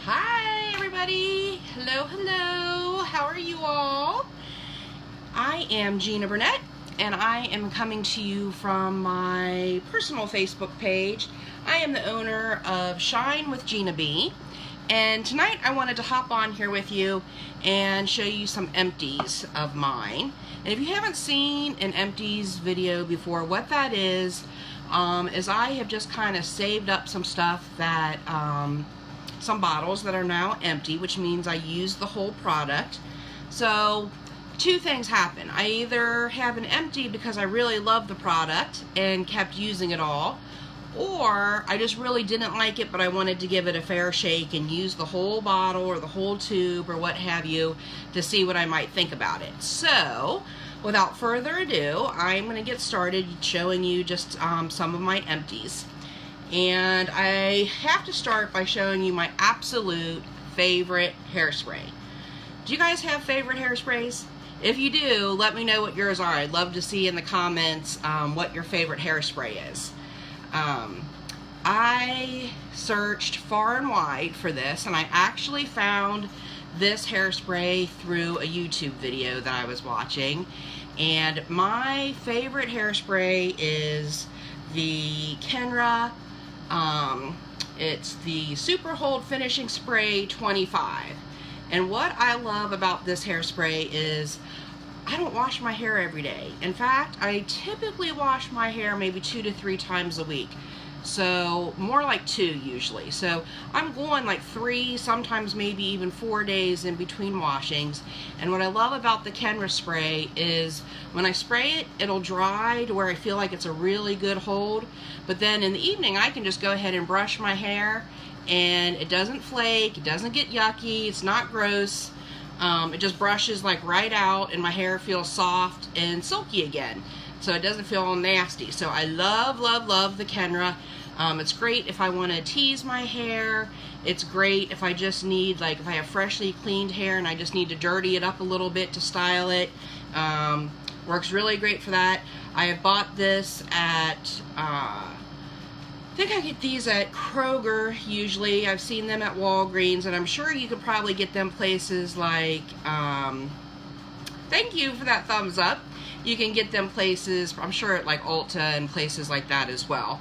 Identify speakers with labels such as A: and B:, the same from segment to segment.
A: Hi everybody, hello, how are you all? I am Gina Burnett and I am coming to you from my personal Facebook page. I am the owner of Shine with Gina B, and tonight I wanted to hop on here with you and show you some empties of mine. And if you haven't seen an empties video before, what that is I have just kind of saved up some stuff that some bottles that are now empty, which means I use the whole product. So two things happen. I either have an empty because I really love the product and kept using it all, or I just really didn't like it but I wanted to give it a fair shake and use the whole bottle or the whole tube or what have you to see what I might think about it. So without further ado, I'm going to get started showing you just some of my empties. And I have to start by showing you my absolute favorite hairspray. Do you guys have favorite hairsprays? If you do, let me know what yours are. I'd love to see in the comments what your favorite hairspray is. I searched far and wide for this, and I actually found this hairspray through a YouTube video that I was watching. And my favorite hairspray is the Kenra. It's the Super Hold Finishing Spray 25. And what I love about this hairspray is I don't wash my hair every day. In fact, I typically wash my hair maybe 2 to 3 times a week. So more like 2 usually. So I'm going like 3, sometimes maybe even 4 days in between washings. And what I love about the Kenra spray is when I spray it, it'll dry to where I feel like it's a really good hold. But then in the evening, I can just go ahead and brush my hair and it doesn't flake, it doesn't get yucky, it's not gross. It just brushes like right out and my hair feels soft and silky again. So it doesn't feel all nasty. So I love, love, love the Kenra. It's great if I want to tease my hair. It's great if I just need, like if I have freshly cleaned hair and I just need to dirty it up a little bit to style it. Works really great for that. I have bought this at, I think I get these at Kroger usually. I've seen them at Walgreens, and I'm sure you could probably get them places like, thank you for that thumbs up. You can get them places, I'm sure at like Ulta and places like that as well.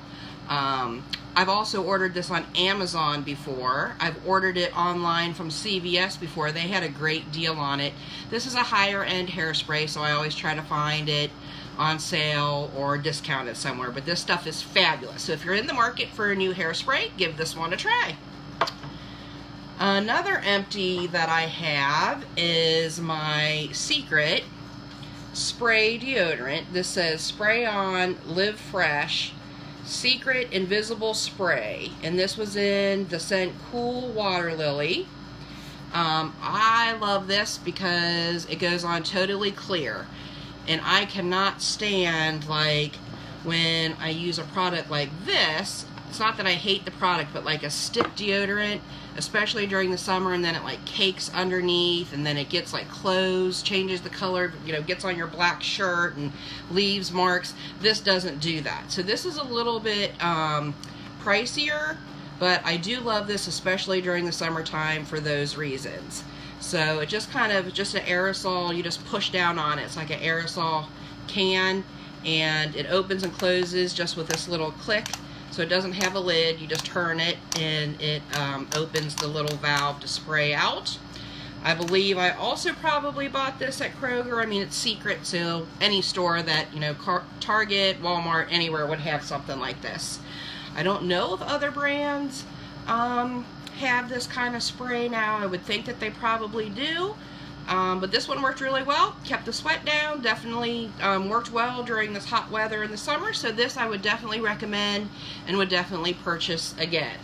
A: I've also ordered this on Amazon before. I've ordered it online from CVS before. They had a great deal on it. This is a higher end hairspray, so I always try to find it on sale or discounted somewhere. But this stuff is fabulous. So if you're in the market for a new hairspray, give this one a try. Another empty that I have is my Secret spray deodorant. This says spray on, live fresh, Secret Invisible Spray, and this was in the scent Cool Water Lily. I love this because it goes on totally clear, and I cannot stand like when I use a product like this. It's not that I hate the product, but like a stick deodorant, especially during the summer, and then it like cakes underneath and then it gets like closed, changes the color, you know, gets on your black shirt and leaves marks. This doesn't do that. So this is a little bit pricier, but I do love this, especially during the summertime for those reasons. So it just kind of, just an aerosol, you just push down on it. It's like an aerosol can, and it opens and closes just with this little click. So it doesn't have a lid, you just turn it and it opens the little valve to spray out. I believe I also probably bought this at Kroger. I mean, it's Secret, so any store that, you know, Target, Walmart, anywhere would have something like this. I don't know if other brands have this kind of spray now. I would think that they probably do. But this one worked really well, kept the sweat down, definitely worked well during this hot weather in the summer, so this I would definitely recommend and would definitely purchase again.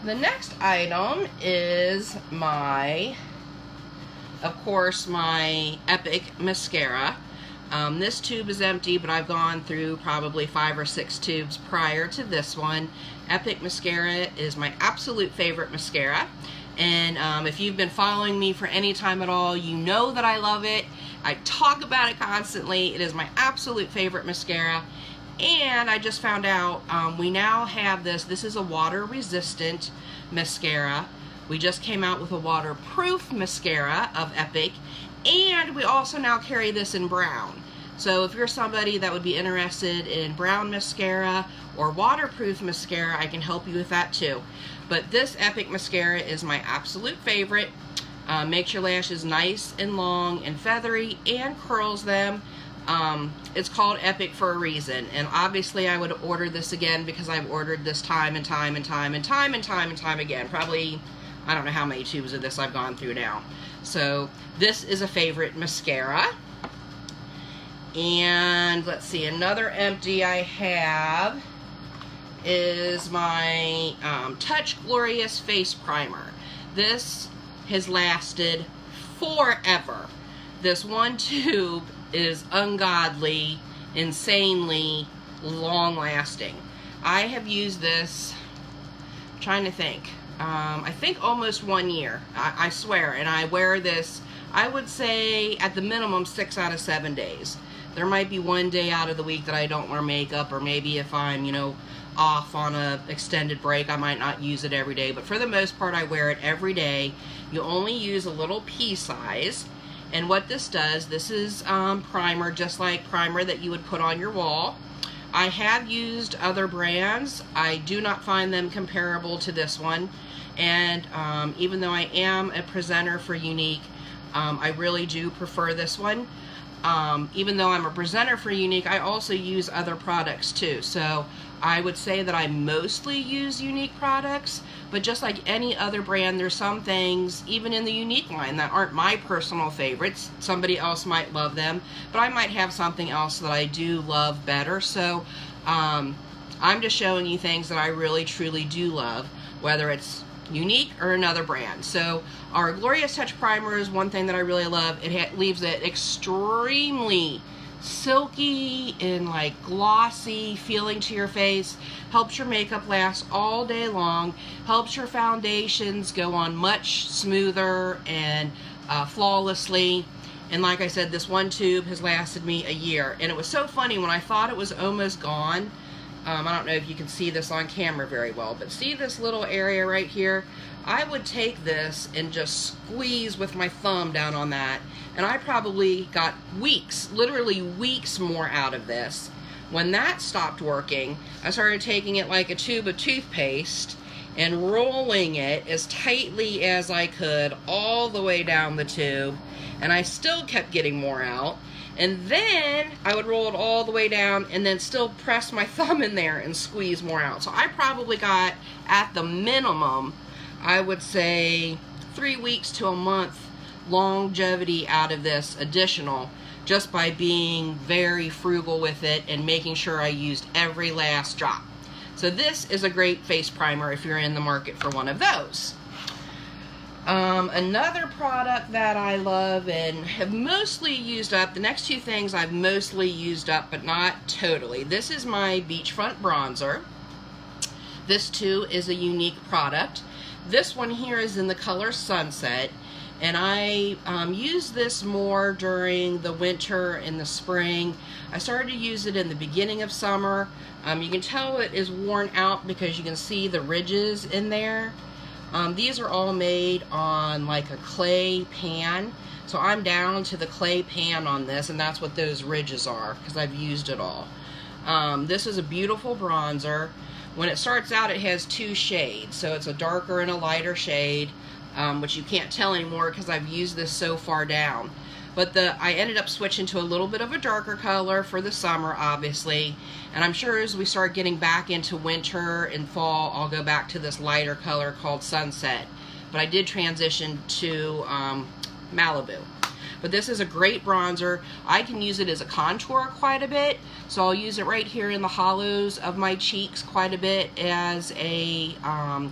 A: The next item is my, of course, my Epic mascara. This tube is empty, but I've gone through probably 5 or 6 tubes prior to this one. Epic mascara is my absolute favorite mascara. And if you've been following me for any time at all, you know that I love it. I talk about it constantly. It is my absolute favorite mascara. And I just found out we now have this. This is a water resistant mascara. We just came out with a waterproof mascara of Epic, and we also now carry this in brown. So if you're somebody that would be interested in brown mascara or waterproof mascara, I can help you with that too. But this Epic mascara is my absolute favorite. Makes your lashes nice and long and feathery and curls them. It's called Epic for a reason, and obviously I would order this again because I've ordered this time and time and time and time and time and time again. Probably, I don't know how many tubes of this I've gone through now. So this is a favorite mascara. And let's see, another empty I have is my Touch Glorious Face Primer. This has lasted forever. This one tube is ungodly, insanely long lasting. I have used this, I'm trying to think, I think almost 1 year, I swear, and I wear this, I would say at the minimum 6 out of 7 days. There might be one day out of the week that I don't wear makeup, or maybe if I'm, you know, off on a extended break, I might not use it every day, but for the most part I wear it every day. You only use a little pea size, and what this does, this is primer, just like primer that you would put on your wall. I have used other brands. I do not find them comparable to this one, and even though I am a presenter for Unique, I really do prefer this one. Even though I'm a presenter for Unique, I also use other products too. So I would say that I mostly use Unique products, but just like any other brand, there's some things, even in the Unique line, that aren't my personal favorites. Somebody else might love them, but I might have something else that I do love better. So I'm just showing you things that I really truly do love, whether it's Unique or another brand. So our Glorious Touch Primer is one thing that I really love. It leaves it extremely silky and like glossy feeling to your face, helps your makeup last all day long, helps your foundations go on much smoother and flawlessly. And like I said, this one tube has lasted me a year, and it was so funny when I thought it was almost gone. I don't know if you can see this on camera very well, but see this little area right here? I would take this and just squeeze with my thumb down on that, and I probably got weeks, literally weeks more out of this. When that stopped working, I started taking it like a tube of toothpaste and rolling it as tightly as I could all the way down the tube, and I still kept getting more out. And then I would roll it all the way down and then still press my thumb in there and squeeze more out. So I probably got, at the minimum, I would say 3 weeks to a month longevity out of this additional, just by being very frugal with it and making sure I used every last drop. So this is a great face primer if you're in the market for one of those. Another product that I love and have mostly used up, the next two things I've mostly used up, but not totally. This is my Beachfront Bronzer. This too is a Unique product. This one here is in the color Sunset, and I use this more during the winter and the spring. I started to use it in the beginning of summer. You can tell it is worn out because you can see the ridges in there. These are all made on like a clay pan, so I'm down to the clay pan on this, and that's what those ridges are because I've used it all. This is a beautiful bronzer. When it starts out, it has two shades, so it's a darker and a lighter shade, which you can't tell anymore because I've used this so far down. But I ended up switching to a little bit of a darker color for the summer, obviously. And I'm sure as we start getting back into winter and fall, I'll go back to this lighter color called Sunset. But I did transition to Malibu. But this is a great bronzer. I can use it as a contour quite a bit. So I'll use it right here in the hollows of my cheeks quite a bit as a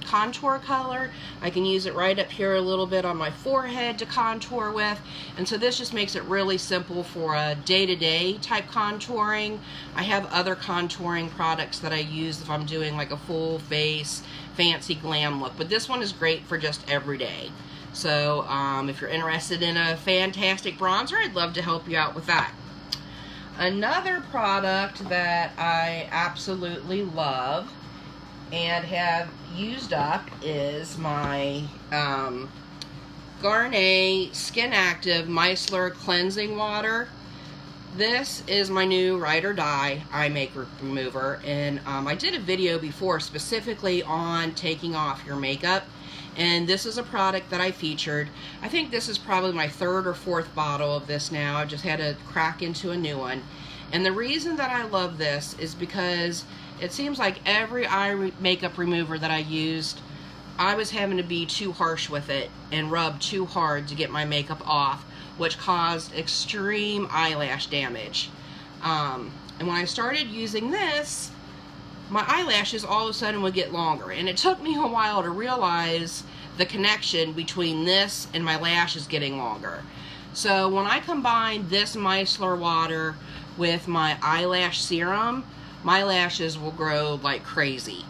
A: contour color. I can use it right up here a little bit on my forehead to contour with. And so this just makes it really simple for a day-to-day type contouring. I have other contouring products that I use if I'm doing like a full face, fancy glam look. But this one is great for just every day. So if you're interested in a fantastic bronzer, I'd love to help you out with that. Another product that I absolutely love and have used up is my Garnier Skin Active Micellar Cleansing Water. This is my new Ride or Die eye makeup remover, and I did a video before specifically on taking off your makeup, and this is a product that I featured. I think this is probably my third or fourth bottle of this now. I just had to crack into a new one. And the reason that I love this is because it seems like every eye makeup remover that I used, I was having to be too harsh with it and rub too hard to get my makeup off, which caused extreme eyelash damage. And when I started using this, my eyelashes all of a sudden would get longer, and it took me a while to realize the connection between this and my lashes getting longer. So when I combine this micellar water with my eyelash serum, my lashes will grow like crazy.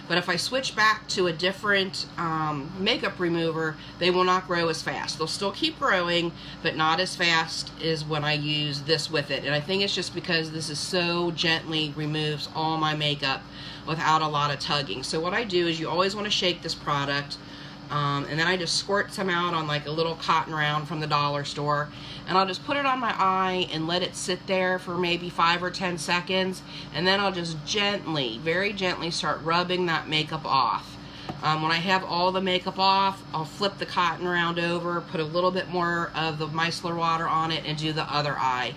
A: But if I switch back to a different makeup remover, they will not grow as fast. They'll still keep growing, but not as fast as when I use this with it. And I think it's just because this is so gently removes all my makeup without a lot of tugging. So what I do is you always want to shake this product, and then I just squirt some out on like a little cotton round from the dollar store, and I'll just put it on my eye and let it sit there for maybe 5 or 10 seconds, and then I'll just gently, very gently start rubbing that makeup off. When I have all the makeup off, I'll flip the cotton round over, put a little bit more of the micellar water on it, and do the other eye.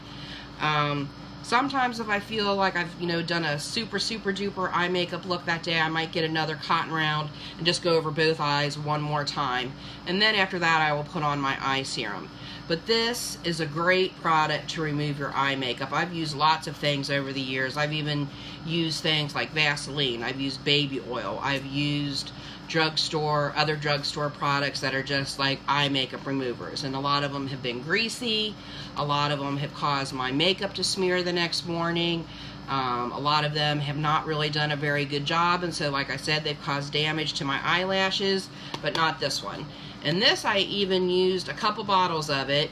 A: Sometimes if I feel like I've, done a super duper eye makeup look that day, I might get another cotton round and just go over both eyes one more time. And then after that, I will put on my eye serum. But this is a great product to remove your eye makeup. I've used lots of things over the years. I've even used things like Vaseline. I've used baby oil. I've used other drugstore products that are just like eye makeup removers, and a lot of them have been greasy. A lot of them have caused my makeup to smear the next morning. A lot of them have not really done a very good job, and so like I said, they've caused damage to my eyelashes, but not this one. And this, I even used a couple bottles of it,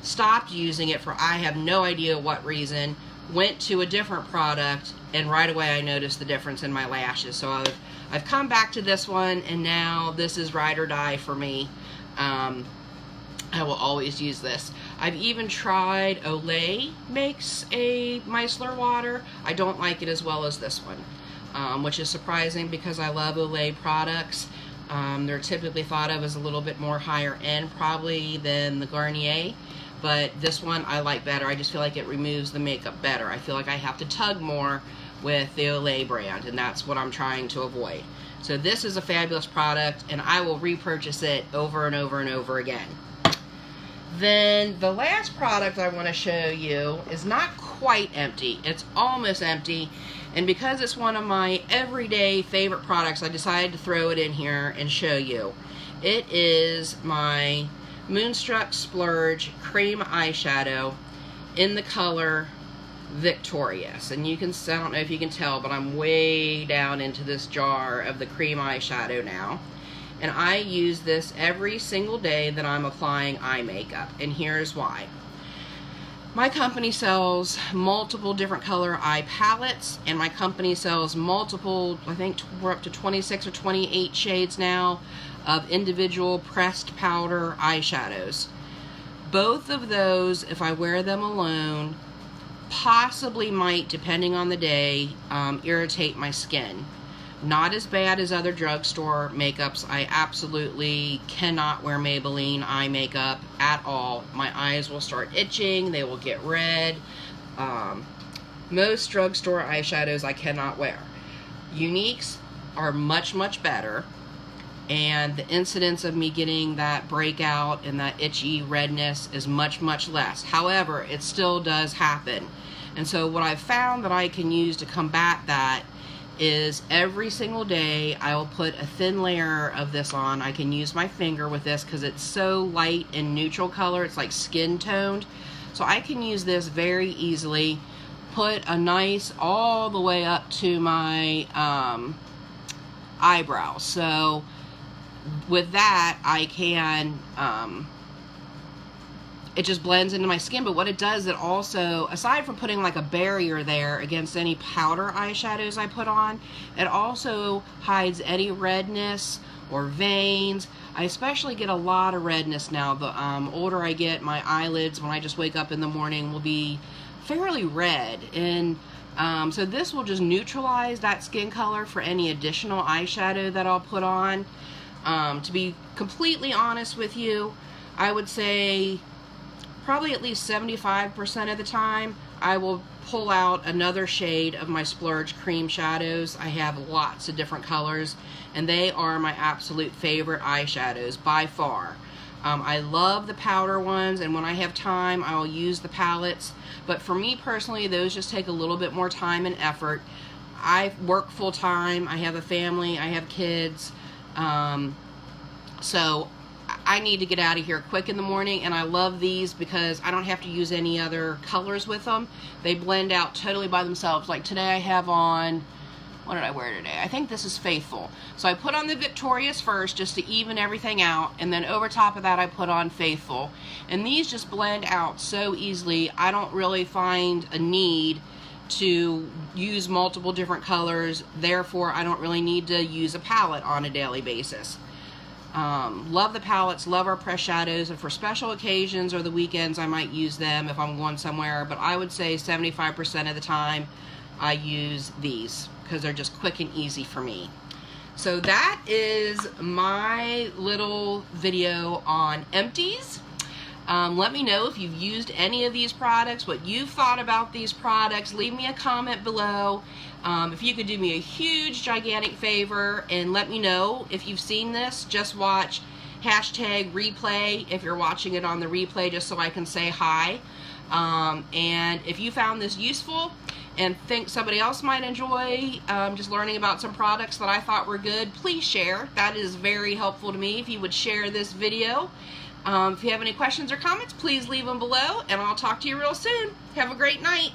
A: stopped using it for I have no idea what reason, went to a different product, and right away I noticed the difference in my lashes. So I've come back to this one, and now this is Ride or Die for me. I will always use this. I've even tried Olay makes a micellar water. I don't like it as well as this one, which is surprising because I love Olay products. They're typically thought of as a little bit more higher end probably than the Garnier, but this one I like better. I just feel like it removes the makeup better. I feel like I have to tug more with the Olay brand, and that's what I'm trying to avoid. So this is a fabulous product, and I will repurchase it over and over and over again. Then the last product I want to show you is not quite empty. It's almost empty, and because it's one of my everyday favorite products, I decided to throw it in here and show you. It is my Moonstruck Splurge Cream Eyeshadow in the color Victorious. And you can, I don't know if you can tell, but I'm way down into this jar of the cream eyeshadow now. And I use this every single day that I'm applying eye makeup, and here's why. My company sells multiple different color eye palettes, and my company sells multiple, I think we're up to 26 or 28 shades now of individual pressed powder eyeshadows. Both of those, if I wear them alone, possibly might, depending on the day, irritate my skin. Not as bad as other drugstore makeups. I absolutely cannot wear Maybelline eye makeup at all. My eyes will start itching, they will get red. Most drugstore eyeshadows I cannot wear. Uniques are much better, and the incidence of me getting that breakout and that itchy redness is much less. However, it still does happen. And so what I've found that I can use to combat that is every single day I will put a thin layer of this on. I can use my finger with this because it's so light and neutral color. It's like skin toned. So I can use this very easily. Put a nice all the way up to my eyebrows. So with that I can it just blends into my skin. But what it does, it also, aside from putting like a barrier there against any powder eyeshadows I put on, it also hides any redness or veins. I especially get a lot of redness now. The older I get, my eyelids, when I just wake up in the morning, will be fairly red. And so this will just neutralize that skin color for any additional eyeshadow that I'll put on. To be completely honest with you, I would say probably at least 75% of the time I will pull out another shade of my Splurge cream shadows. I have lots of different colors, and they are my absolute favorite eyeshadows by far. I love the powder ones, and when I have time I'll use the palettes, but for me personally, those just take a little bit more time and effort. I work full-time, I have a family, I have kids, so I need to get out of here quick in the morning, and I love these because I don't have to use any other colors with them. They blend out totally by themselves. Like today I have on, what did I wear today? I think this is Faithful. So I put on the Victorious first just to even everything out, and then over top of that I put on Faithful. And these just blend out so easily. I don't really find a need to use multiple different colors, therefore I don't really need to use a palette on a daily basis. Love the palettes, love our pressed shadows, and for special occasions or the weekends I might use them if I'm going somewhere, but I would say 75% of the time I use these because they're just quick and easy for me. So that is my little video on Empties. Let me know if you've used any of these products, what you've thought about these products. Leave me a comment below. If you could do me a huge, gigantic favor and let me know if you've seen this, just watch #replay if you're watching it on the replay, just so I can say hi. And if you found this useful and think somebody else might enjoy just learning about some products that I thought were good, please share. That is very helpful to me if you would share this video. If you have any questions or comments, please leave them below, and I'll talk to you real soon. Have a great night.